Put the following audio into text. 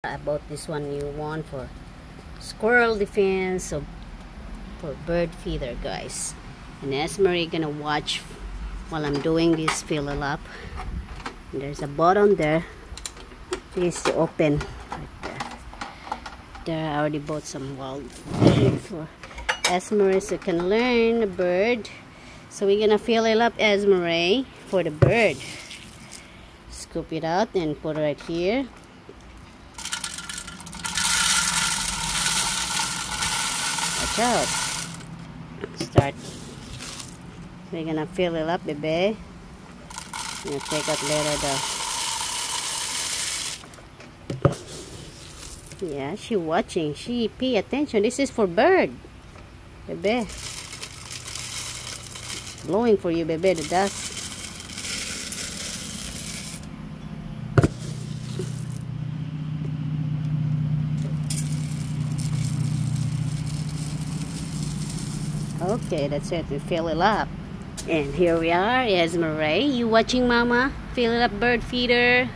I bought this one new one for squirrel defense, so for bird feeder, guys. And Esmery gonna watch while I'm doing this fill it up. And there's a button there. Please to open right there. There, I already bought some wild for Esmery so can learn the bird. So we're gonna fill it up, Esmery, for the bird. Scoop it out and put it right here. Watch out. Start. We're gonna fill it up, baby. I'm gonna take out later the. Yeah, she watching. She pay attention. This is for bird, baby. Blowing for you, baby. The dust. Okay, that's it. We fill it up. And here we are, Esmery. You watching, Mama? Fill it up bird feeder.